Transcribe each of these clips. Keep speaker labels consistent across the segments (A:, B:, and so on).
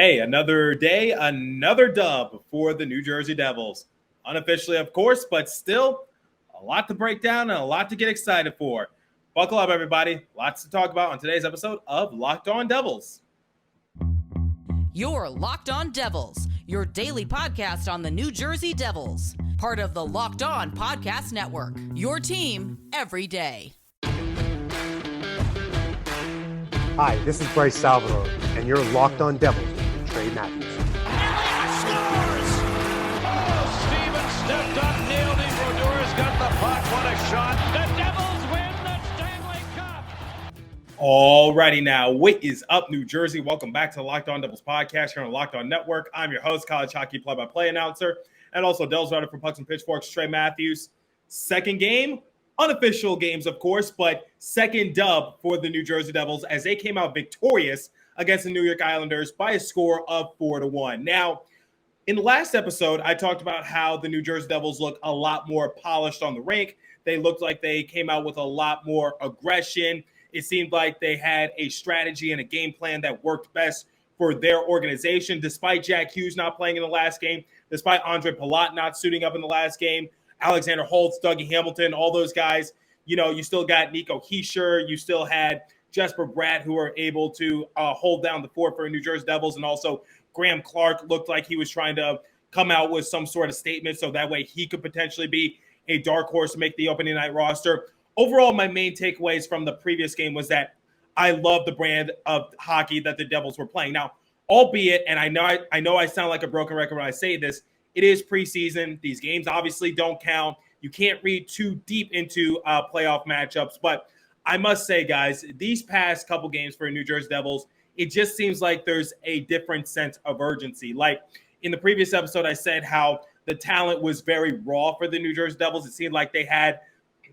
A: Hey, another day, another dub for the New Jersey Devils. Unofficially, of course, but still a lot to break down and a lot to get excited for. Buckle up, everybody. Lots to talk about on today's episode of Locked On Devils.
B: You're Locked On Devils, your daily podcast on the New Jersey Devils. Part of the Locked On Podcast Network, your team every day.
C: Hi, this is Bryce Salvador, and you're Locked On Devils with Trey Matthews.
D: Scores! Oh, Stevens stepped up, nailed it. Brodor's got the puck. What a shot. The Devils win the Stanley Cup.
A: Alrighty now, what is up, New Jersey? Welcome back to the Locked On Devils podcast here on the Locked On Network. I'm your host, college hockey play-by-play announcer, and also Devils writer for Pucks and Pitchforks, Trey Matthews. Second game, unofficial games, of course, but second dub for the New Jersey Devils as they came out victorious against the New York Islanders by a score of 4-1. Now, in the last episode, I talked about how the New Jersey Devils look a lot more polished on the rink. They looked like they came out with a lot more aggression. It seemed like they had a strategy and a game plan that worked best for their organization, despite Jack Hughes not playing in the last game, despite Ondrej Palat not suiting up in the last game, Alexander Holtz, Dougie Hamilton, all those guys. You know, you still got Nico Hischier. You still had Jesper Bratt, who were able to hold down the fort for New Jersey Devils. And also Graham Clark looked like he was trying to come out with some sort of statement so that way he could potentially be a dark horse to make the opening night roster. Overall, my main takeaways from the previous game was that I love the brand of hockey that the Devils were playing. Now, albeit, and I know I sound like a broken record when I say this, it is preseason. These games obviously don't count. You can't read too deep into playoff matchups. But I must say, guys, these past couple games for New Jersey Devils, it just seems like there's a different sense of urgency. Like in the previous episode, I said how the talent was very raw for the New Jersey Devils. It seemed like they had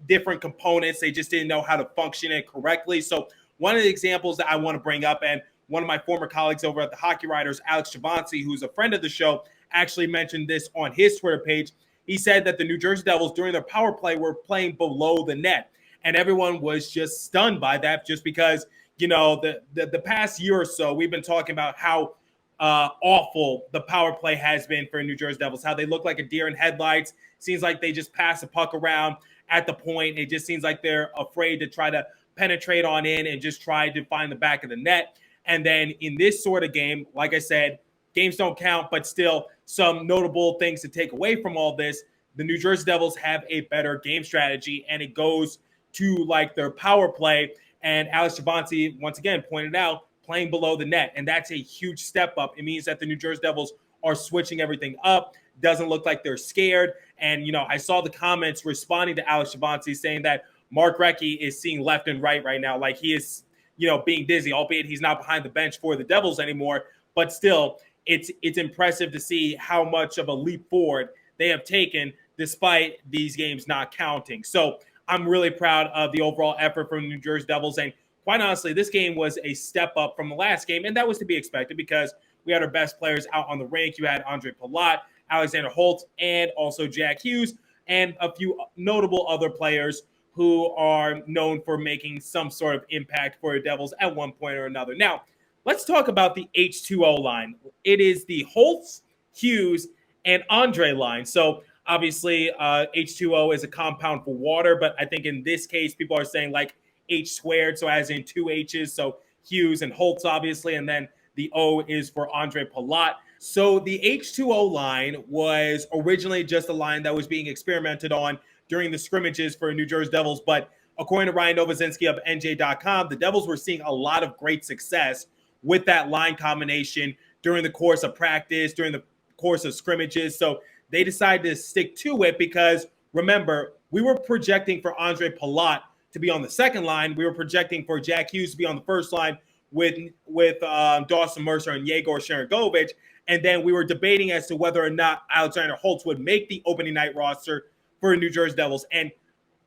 A: different components. They just didn't know how to function it correctly. So one of the examples that I want to bring up, and one of my former colleagues over at the Hockey Writers, Alex Chavancy, who's a friend of the show, actually mentioned this on his Twitter page. He said that the New Jersey Devils during their power play were playing below the net. And everyone was just stunned by that just because, you know, the past year or so, we've been talking about how awful the power play has been for New Jersey Devils, how they look like a deer in headlights. Seems like they just pass the puck around at the point. It just seems like they're afraid to try to penetrate on in and just try to find the back of the net. And then in this sort of game, like I said, games don't count, but still some notable things to take away from all this. The New Jersey Devils have a better game strategy, and it goes to like their power play. And Alex Chavancy, once again, pointed out playing below the net. And that's a huge step up. It means that the New Jersey Devils are switching everything up. Doesn't look like they're scared. And, you know, I saw the comments responding to Alex Chavancy saying that Mark Recchi is seeing left and right now. Like he is, you know, being dizzy, albeit he's not behind the bench for the Devils anymore. But still, it's impressive to see how much of a leap forward they have taken despite these games not counting. So I'm really proud of the overall effort from the New Jersey Devils. And quite honestly, this game was a step up from the last game. And that was to be expected because we had our best players out on the rink. You had Ondrej Palat, Alexander Holtz, and also Jack Hughes, and a few notable other players who are known for making some sort of impact for the Devils at one point or another. Now, let's talk about the H2o line. It is the Holtz, Hughes, and Ondrej line. So obviously, H2O is a compound for water, but I think in this case, people are saying like H squared, so as in two H's. So Hughes and Holtz, obviously, and then the O is for Ondrej Palat. So the H2O line was originally just a line that was being experimented on during the scrimmages for New Jersey Devils. But according to Ryan Novozinski of NJ.com, the Devils were seeing a lot of great success with that line combination during the course of practice, during the course of scrimmages. So they decided to stick to it because, remember, we were projecting for Ondrej Palat to be on the second line. We were projecting for Jack Hughes to be on the first line with Dawson Mercer and Yegor Sharangovich. And then we were debating as to whether or not Alexander Holtz would make the opening night roster for New Jersey Devils. And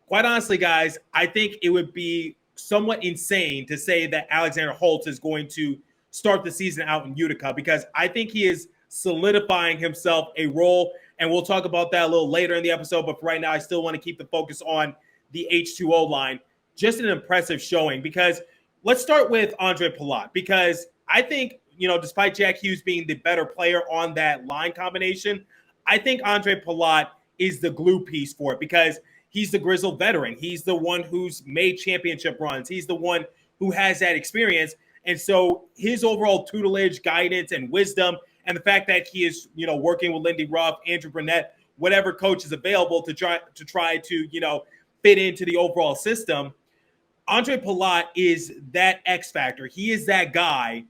A: quite honestly, guys, I think it would be somewhat insane to say that Alexander Holtz is going to start the season out in Utica because I think he is solidifying himself a role. And we'll talk about that a little later in the episode. But for right now, I still want to keep the focus on the H2O line. Just an impressive showing because let's start with Ondrej Palat because I think, despite Jack Hughes being the better player on that line combination, I think Ondrej Palat is the glue piece for it because he's the grizzled veteran. He's the one who's made championship runs. He's the one who has that experience. And so his overall tutelage, guidance, and wisdom, and the fact that he is, working with Lindy Ruff, Andrew Burnett, whatever coach is available to try to fit into the overall system, Ondrej Palat is that X factor. He is that guy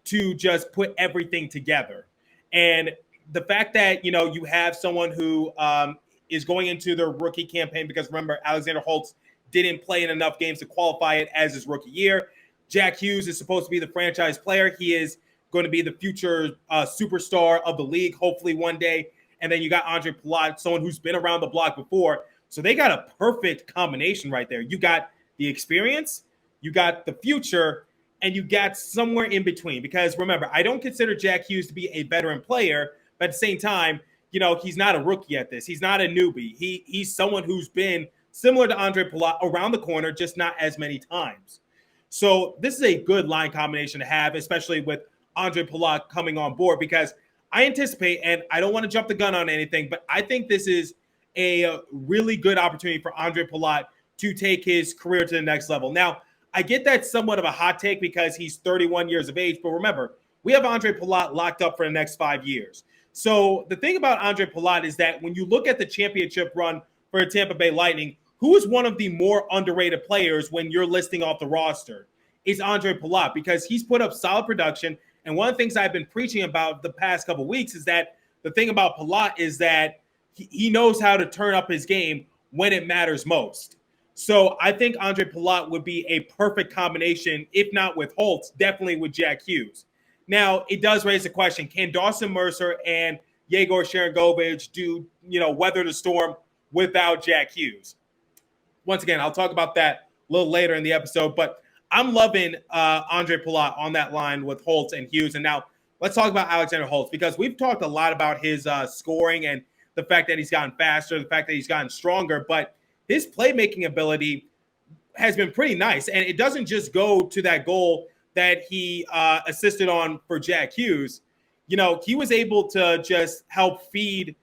A: to just put everything together. And the fact that, you have someone who is going into their rookie campaign, because remember, Alexander Holtz didn't play in enough games to qualify it as his rookie year. Jack Hughes is supposed to be the franchise player. He is going to be the future superstar of the league, hopefully one day. And then you got Ondrej Palat, someone who's been around the block before. So they got a perfect combination right there. You got the experience, you got the future, and you got somewhere in between. Because remember, I don't consider Jack Hughes to be a veteran player, but at the same time, he's not a rookie at this. He's not a newbie. He's someone who's been similar to Ondrej Palat around the corner, just not as many times. So this is a good line combination to have, especially with Ondrej Palat coming on board, because I anticipate, and I don't want to jump the gun on anything, but I think this is a really good opportunity for Ondrej Palat to take his career to the next level. Now, I get that somewhat of a hot take because he's 31 years of age, but remember, we have Ondrej Palat locked up for the next 5 years. So the thing about Ondrej Palat is that when you look at the championship run for Tampa Bay Lightning, who is one of the more underrated players when you're listing off the roster? It's Ondrej Palat, because he's put up solid production. And one of the things I've been preaching about the past couple of weeks is that the thing about Palat is that he knows how to turn up his game when it matters most. So I think Ondrej Palat would be a perfect combination, if not with Holtz, definitely with Jack Hughes. Now, it does raise the question, can Dawson Mercer and Yegor Sharangovich do, weather the storm without Jack Hughes? Once again, I'll talk about that a little later in the episode, but I'm loving Ondrej Palat on that line with Holtz and Hughes. And now let's talk about Alexander Holtz, because we've talked a lot about his scoring and the fact that he's gotten faster, the fact that he's gotten stronger, but his playmaking ability has been pretty nice. And it doesn't just go to that goal that he assisted on for Jack Hughes. He was able to just help feed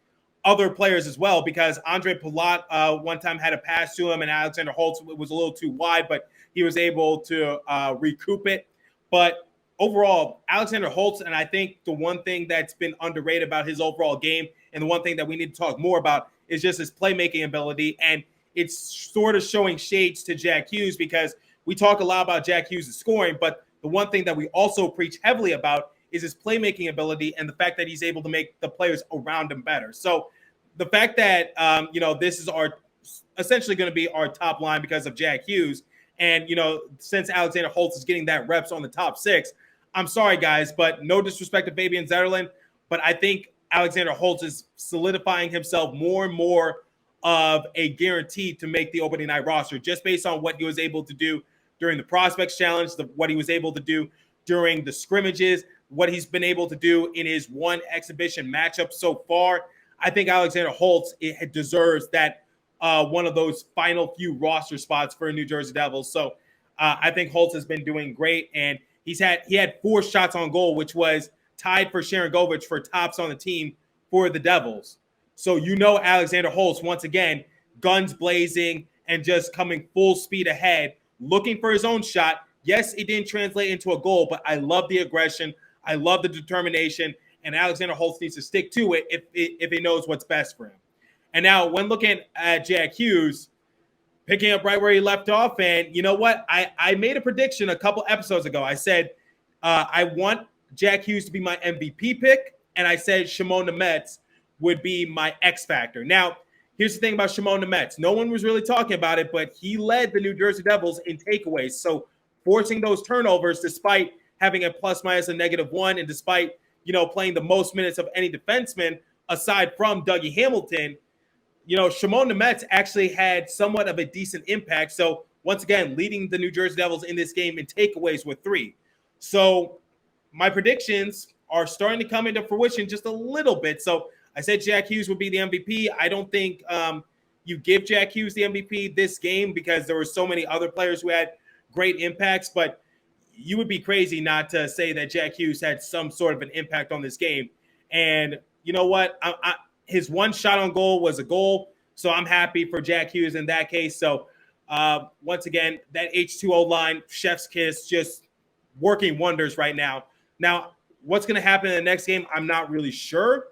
A: other players as well, because Ondrej Palat one time had a pass to him and Alexander Holtz was a little too wide, but he was able to recoup it. But overall, Alexander Holtz, and I think the one thing that's been underrated about his overall game, and the one thing that we need to talk more about, is just his playmaking ability. And it's sort of showing shades to Jack Hughes, because we talk a lot about Jack Hughes' scoring, but the one thing that we also preach heavily about is his playmaking ability and the fact that he's able to make the players around him better. So the fact that, this is essentially going to be our top line because of Jack Hughes. And, since Alexander Holtz is getting that reps on the top six, I'm sorry, guys, but no disrespect to Fabian Zetterlund, but I think Alexander Holtz is solidifying himself more and more of a guarantee to make the opening night roster, just based on what he was able to do during the Prospects Challenge, what he was able to do during the scrimmages, what he's been able to do in his one exhibition matchup so far. I think Alexander Holtz deserves that one of those final few roster spots for New Jersey Devils. So I think Holtz has been doing great, and he had 4 shots on goal, which was tied for Sharangovich for tops on the team for the Devils. So Alexander Holtz, once again, guns blazing and just coming full speed ahead, looking for his own shot. Yes, it didn't translate into a goal, but I love the aggression. I love the determination, and Alexander Holtz needs to stick to it if he knows what's best for him. And now when looking at Jack Hughes, picking up right where he left off, and you know what? I made a prediction a couple episodes ago. I said I want Jack Hughes to be my MVP pick, and I said Shimon Nemets would be my X factor. Now, here's the thing about Shimon Nemets. No one was really talking about it, but he led the New Jersey Devils in takeaways. So forcing those turnovers despite having a plus-minus a -1 and despite, playing the most minutes of any defenseman aside from Dougie Hamilton, Shimon Nemets actually had somewhat of a decent impact. So once again, leading the New Jersey Devils in this game in takeaways with 3. So my predictions are starting to come into fruition just a little bit. So I said Jack Hughes would be the MVP. I don't think you give Jack Hughes the MVP this game because there were so many other players who had great impacts. But, you would be crazy not to say that Jack Hughes had some sort of an impact on this game. And you know what? His one shot on goal was a goal, so I'm happy for Jack Hughes in that case. So once again, that H2o line, chef's kiss, just working wonders right now. Now, what's going to happen in the next game, I'm not really sure,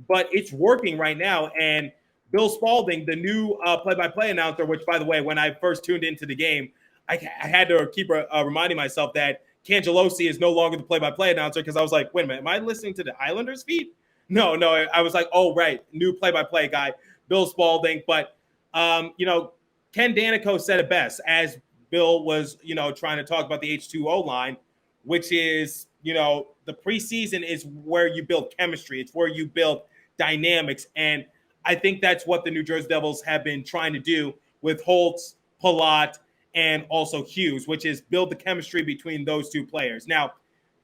A: but it's working right now. And Bill Spalding, the new play-by-play announcer, which, by the way, when I first tuned into the game, I had to keep reminding myself that Cangelosi is no longer the play-by-play announcer, because I was like, wait a minute, am I listening to the Islanders feed? No, I was like, oh, right, new play-by-play guy, Bill Spalding. But, Ken Danico said it best as Bill was, trying to talk about the H2o line, which is, the preseason is where you build chemistry. It's where you build dynamics. And I think that's what the New Jersey Devils have been trying to do with Holtz, Palat, and also Hughes, which is build the chemistry between those two players. Now,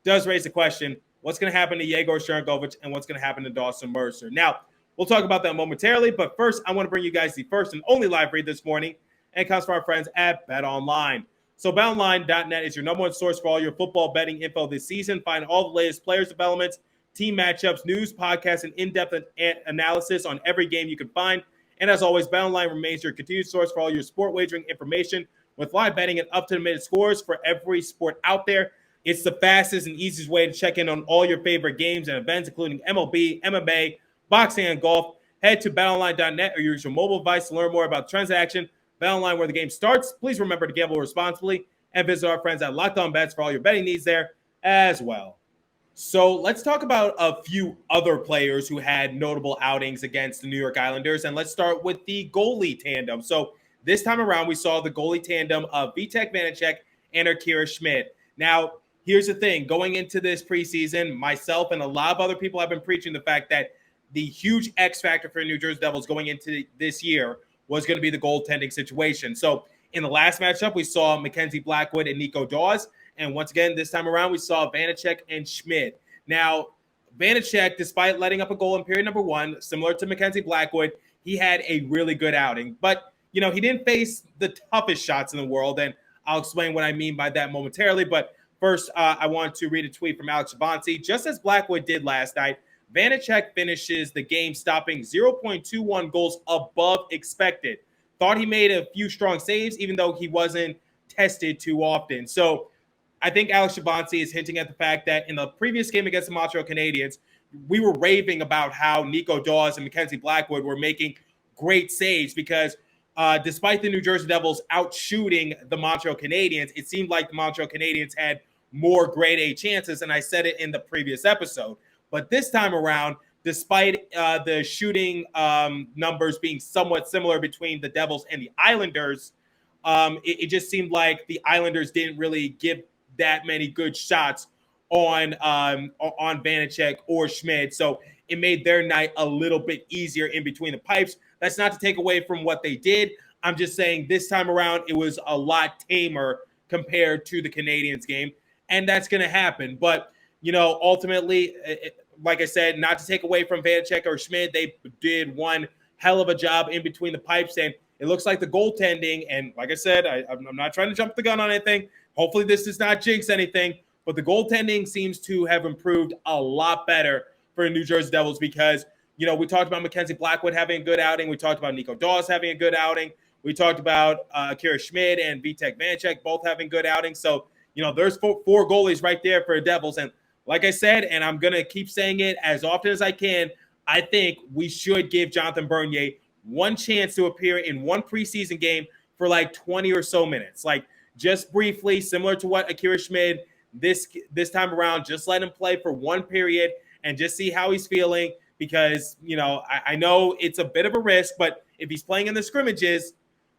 A: does raise the question, what's going to happen to Yegor Sharangovich and what's going to happen to Dawson Mercer? Now, we'll talk about that momentarily, but first, I want to bring you guys the first and only live read this morning, and it comes from our friends at BetOnline. So BetOnline.net is your number one source for all your football betting info this season. Find all the latest players developments, team matchups, news, podcasts, and in-depth analysis on every game you can find. And as always, BetOnline remains your continued source for all your sport wagering information with live betting and up-to-the-minute scores for every sport out there. It's the fastest and easiest way to check in on all your favorite games and events, including MLB, MMA, boxing, and golf. Head to BetOnline.net or use your mobile device to learn more about transaction. BetOnline, where the game starts. Please remember to gamble responsibly and visit our friends at Locked On Bets for all your betting needs there as well. So let's talk about a few other players who had notable outings against the New York Islanders, and let's start with the goalie tandem. So this time around, we saw the goalie tandem of Vitek Vanacek and Akira Schmid. Now, here's the thing. Going into this preseason, myself and a lot of other people have been preaching the fact that the huge X factor for the New Jersey Devils going into this year was going to be the goaltending situation. So in the last matchup, we saw Mackenzie Blackwood and Nico Dawes. And once again, this time around, we saw Vanacek and Schmid. Now, Vanacek, despite letting up a goal in period number one, similar to Mackenzie Blackwood, he had a really good outing. But, he didn't face the toughest shots in the world. And I'll explain what I mean by that momentarily. But first, I want to read a tweet from Alex Shabansi. Just as Blackwood did last night, Vanacek finishes the game stopping 0.21 goals above expected. Thought he made a few strong saves, even though he wasn't tested too often. So I think Alex Shabansi is hinting at the fact that in the previous game against the Montreal Canadiens, we were raving about how Nico Dawes and Mackenzie Blackwood were making great saves because despite the New Jersey Devils outshooting the Montreal Canadiens, it seemed like the Montreal Canadiens had more grade A chances, and I said it in the previous episode. But this time around, despite the shooting numbers being somewhat similar between the Devils and the Islanders, it just seemed like the Islanders didn't really give that many good shots on Vanacek or Schmid. So it made their night a little bit easier in between the pipes. That's not to take away from what they did. I'm just saying this time around, it was a lot tamer compared to the Canadiens game. And that's going to happen. But, ultimately, like I said, not to take away from Vanacek or Schmid, they did one hell of a job in between the pipes. And it looks like the goaltending, and like I said, I'm not trying to jump the gun on anything. Hopefully this does not jinx anything. But the goaltending seems to have improved a lot better for the New Jersey Devils because, we talked about Mackenzie Blackwood having a good outing. We talked about Nico Dawes having a good outing. We talked about Akira Schmid and Vitek Vanacek both having good outings. So, there's four goalies right there for the Devils. And like I said, and I'm going to keep saying it as often as I can, I think we should give Jonathan Bernier one chance to appear in one preseason game for like 20 or so minutes. Like just briefly, similar to what Akira Schmid this time around, just let him play for one period and just see how he's feeling because, I know it's a bit of a risk, but if he's playing in the scrimmages,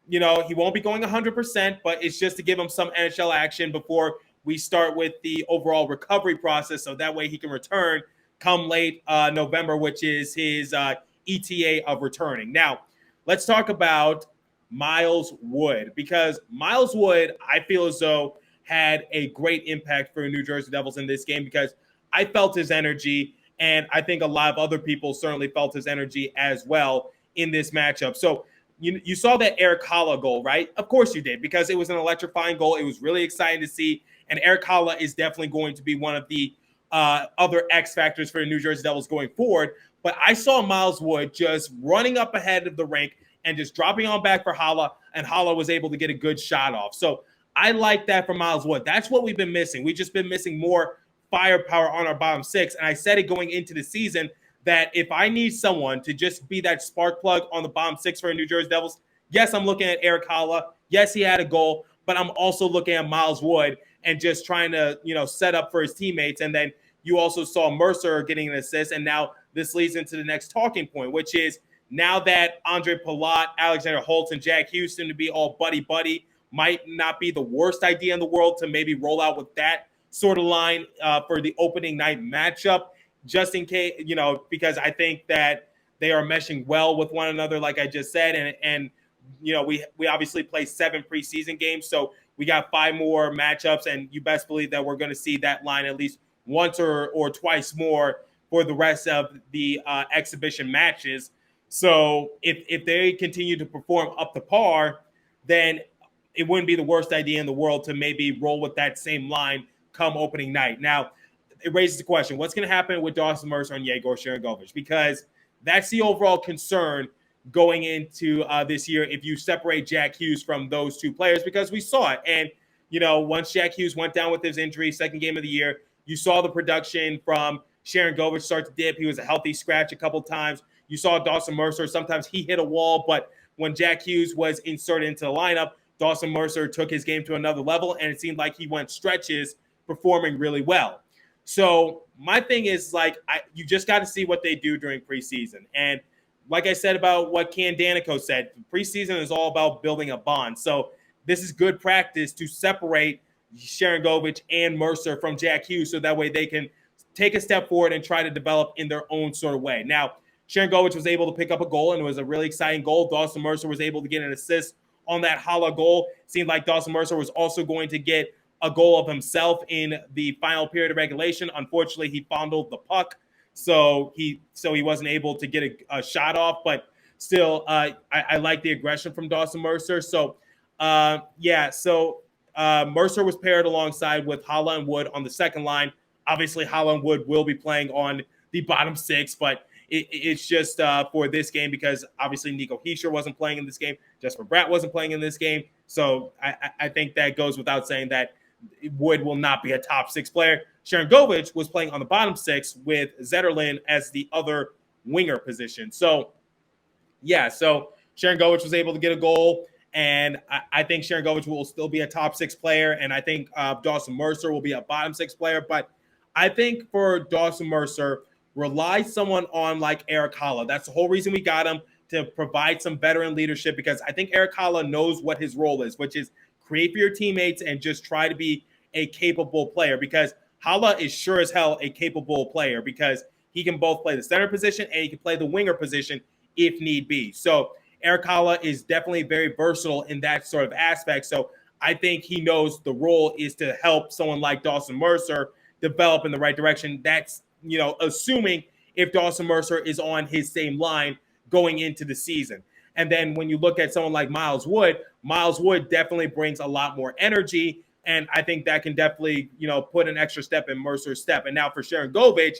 A: he won't be going 100%, but it's just to give him some NHL action before we start with the overall recovery process. So that way he can return come late November, which is his ETA of returning. Now, let's talk about Miles Wood because Miles Wood, I feel as though had a great impact for the New Jersey Devils in this game because I felt his energy, and I think a lot of other people certainly felt his energy as well in this matchup. So you saw that Eric Haula goal, right? Of course you did because it was an electrifying goal. It was really exciting to see. And Eric Holla is definitely going to be one of the other X factors for the New Jersey Devils going forward. But I saw Miles Wood just running up ahead of the rink and just dropping on back for Holla, and Holla was able to get a good shot off. So I like that for Miles Wood. That's what we've been missing. We've just been missing more firepower on our bottom six. And I said it going into the season that if I need someone to just be that spark plug on the bottom six for the New Jersey Devils, yes, I'm looking at Eric Holla. Yes, he had a goal, but I'm also looking at Miles Wood and just trying to, set up for his teammates. And then you also saw Mercer getting an assist. And now this leads into the next talking point, which is now that Ondrej Palat, Alexander Holtz, and Jack Hughes seem to be all buddy-buddy, might not be the worst idea in the world to maybe roll out with that sort of line for the opening night matchup, just in case, because I think that they are meshing well with one another, like I just said. And we obviously play 7 preseason games, so we got 5 more matchups, and you best believe that we're going to see that line at least once or twice more for the rest of the exhibition matches. So if they continue to perform up to par, then it wouldn't be the worst idea in the world to maybe roll with that same line come opening night. Now, it raises the question, what's going to happen with Dawson Mercer and Yegor Sharangovich? Because that's the overall concern going into this year if you separate Jack Hughes from those two players, because we saw it. And, once Jack Hughes went down with his injury, second game of the year, you saw the production from Sharangovich start to dip. He was a healthy scratch a couple times. You saw Dawson Mercer. Sometimes he hit a wall, but when Jack Hughes was inserted into the lineup, Dawson Mercer took his game to another level, and it seemed like he went stretches performing really well. So my thing is, you just got to see what they do during preseason. And like I said about what Ken Danico said, preseason is all about building a bond. So this is good practice to separate Sharangovich and Mercer from Jack Hughes so that way they can take a step forward and try to develop in their own sort of way. Now, Sharangovich was able to pick up a goal, and it was a really exciting goal. Dawson Mercer was able to get an assist on that Holla goal. Seemed like Dawson Mercer was also going to get a goal of himself in the final period of regulation. Unfortunately, he fondled the puck, so he wasn't able to get a shot off. But still, I like the aggression from Dawson Mercer. So, Mercer was paired alongside with Holla and Wood on the second line. Obviously, Holla and Wood will be playing on the bottom six, but it's just for this game because obviously Nico Hischier wasn't playing in this game. Jesper Bratt wasn't playing in this game. So I think that goes without saying that Wood will not be a top 6 player. Sharangovich was playing on the bottom 6 with Zetterlund as the other winger position. So Sharangovich was able to get a goal, and I think Sharangovich will still be a top 6 player, and I think Dawson Mercer will be a bottom 6 player. But I think for Dawson Mercer, rely someone on like Eric Holla. That's the whole reason we got him, to provide some veteran leadership, because I think Eric Holla knows what his role is, which is create for your teammates and just try to be a capable player, because Holla is sure as hell a capable player because he can both play the center position and he can play the winger position if need be. So Eric Holla is definitely very versatile in that sort of aspect. So I think he knows the role is to help someone like Dawson Mercer develop in the right direction. That's, assuming if Dawson Mercer is on his same line going into the season. And then when you look at someone like Miles Wood definitely brings a lot more energy. And I think that can definitely, put an extra step in Mercer's step. And now for Sharangovich,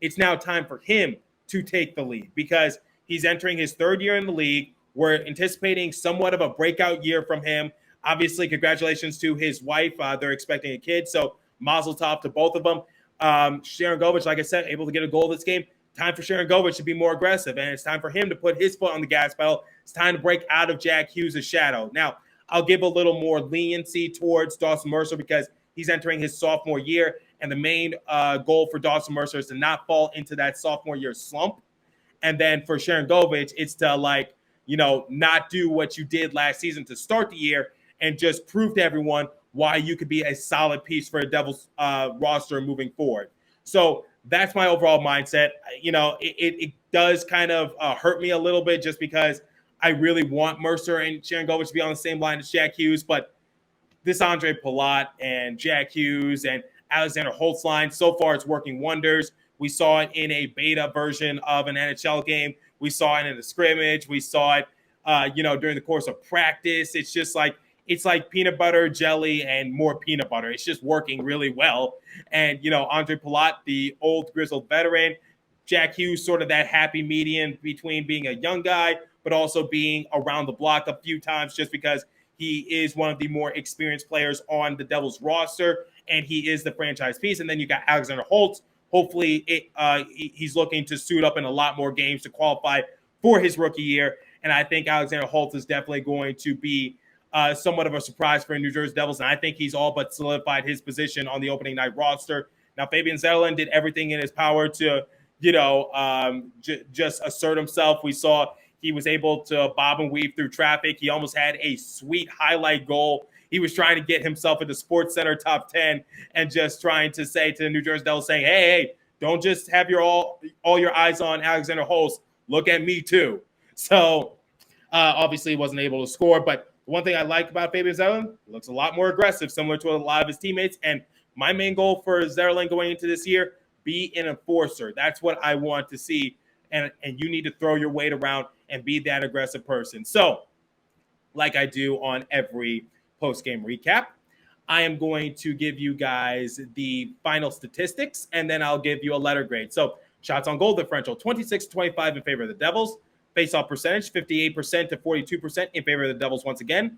A: it's now time for him to take the lead because he's entering his 3rd year in the league. We're anticipating somewhat of a breakout year from him. Obviously, congratulations to his wife. They're expecting a kid. So mazel tov to both of them. Sharangovich, like I said, able to get a goal this game. Time for Sharangovich to be more aggressive, and it's time for him to put his foot on the gas pedal. It's time to break out of Jack Hughes' shadow. Now, I'll give a little more leniency towards Dawson Mercer because he's entering his sophomore year, and the main goal for Dawson Mercer is to not fall into that sophomore year slump. And then for Sharangovich, it's to not do what you did last season to start the year and just prove to everyone why you could be a solid piece for a Devils roster moving forward. So that's my overall mindset. It does kind of hurt me a little bit just because I really want Mercer and Sharangovich to be on the same line as Jack Hughes. But this Ondrej Palat and Jack Hughes and Alexander Holtz line, so far it's working wonders. We saw it in a beta version of an NHL game. We saw it in a scrimmage. We saw it, during the course of practice. It's just like it's like peanut butter, jelly, and more peanut butter. It's just working really well. And, Ondrej Palat, the old grizzled veteran, Jack Hughes, sort of that happy median between being a young guy, but also being around the block a few times just because he is one of the more experienced players on the Devils roster, and he is the franchise piece. And then you got Alexander Holtz. Hopefully he's looking to suit up in a lot more games to qualify for his rookie year. And I think Alexander Holtz is definitely going to be somewhat of a surprise for the New Jersey Devils. And I think he's all but solidified his position on the opening night roster. Now, Fabian Zetterlund did everything in his power to, just assert himself. We saw he was able to bob and weave through traffic. He almost had a sweet highlight goal. He was trying to get himself into Sports Center top 10 and just trying to say to the New Jersey Devils, saying, hey, don't just have all your eyes on Alexander Holtz. Look at me too. So obviously he wasn't able to score. But one thing I like about Fabian Zetterlund, looks a lot more aggressive, similar to a lot of his teammates. And my main goal for Zetterlund going into this year, be an enforcer. That's what I want to see. And you need to throw your weight around and be that aggressive person. So, like I do on every post-game recap, I am going to give you guys the final statistics, and then I'll give you a letter grade. So, shots on goal differential, 26-25 in favor of the Devils. Face-off percentage, 58% to 42% in favor of the Devils once again.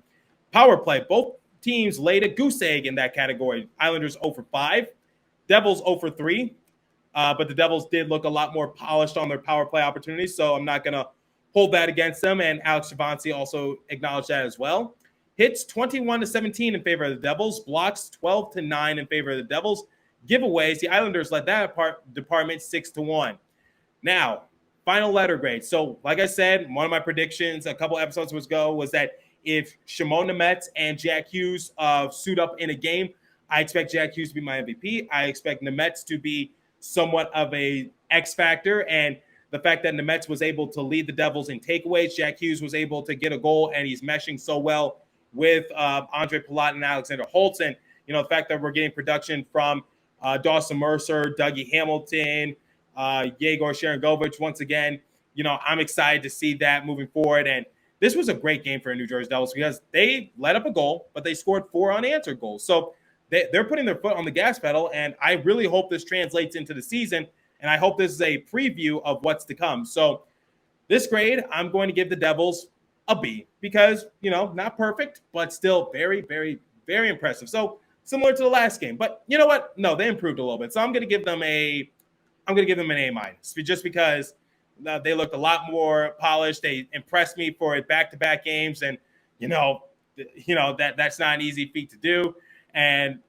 A: Power play, both teams laid a goose egg in that category. Islanders 0 for 5, Devils 0 for 3. But the Devils did look a lot more polished on their power play opportunities, so I'm not going to hold that against them. And Alex Chavancy also acknowledged that as well. Hits 21-17 in favor of the Devils. Blocks 12-9 in favor of the Devils. Giveaways, the Islanders led that department 6-1. Now, final letter grade. So, like I said, one of my predictions a couple episodes ago was that if Shimon Nemeth and Jack Hughes suit up in a game, I expect Jack Hughes to be my MVP. I expect Nemeth to be somewhat of a X factor, and the fact that Nemeth was able to lead the Devils in takeaways, Jack Hughes was able to get a goal, and he's meshing so well with Ondrej Palat and Alexander Holtz. And the fact that we're getting production from Dawson Mercer, Dougie Hamilton, Yegor Sharangovich once again, I'm excited to see that moving forward. And this was a great game for the New Jersey Devils because they let up a goal, but they scored 4 unanswered goals. So they're putting their foot on the gas pedal, and I really hope this translates into the season, and I hope this is a preview of what's to come. So this grade, I'm going to give the Devils a B because, not perfect, but still very, very, very impressive. So similar to the last game, but you know what? No, they improved a little bit. So I'm going to give them an A minus just because they looked a lot more polished. They impressed me for back-to-back games, and that's not an easy feat to do. And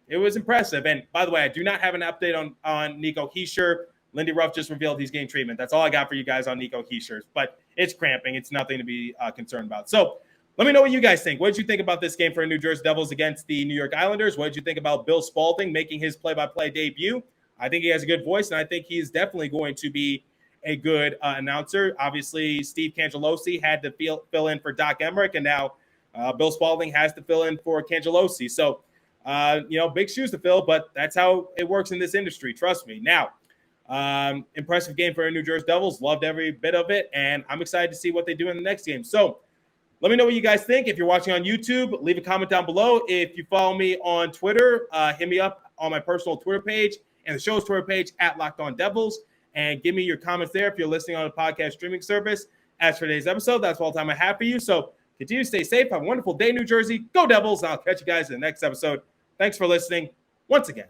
A: it was impressive. And by the way, I do not have an update on Nico Hischier. Lindy Ruff just revealed he's getting treatment. That's all I got for you guys on Nico Hischier. But it's cramping. It's nothing to be concerned about. So let me know what you guys think. What did you think about this game for the New Jersey Devils against the New York Islanders? What did you think about Bill Spalding making his play-by-play debut? I think he has a good voice, and I think he is definitely going to be a good announcer. Obviously, Steve Cangelosi had to fill in for Doc Emmerich, and now Bill Spalding has to fill in for Cangelosi. So, big shoes to fill, but that's how it works in this industry. Trust me. Now, impressive game for the New Jersey Devils. Loved every bit of it, and I'm excited to see what they do in the next game. So let me know what you guys think. If you're watching on YouTube, leave a comment down below. If you follow me on Twitter, hit me up on my personal Twitter page and the show's Twitter page at Locked On Devils, and give me your comments there if you're listening on a podcast streaming service. As for today's episode, that's all the time I have for you. So continue to stay safe. Have a wonderful day, New Jersey. Go Devils. And I'll catch you guys in the next episode. Thanks for listening once again.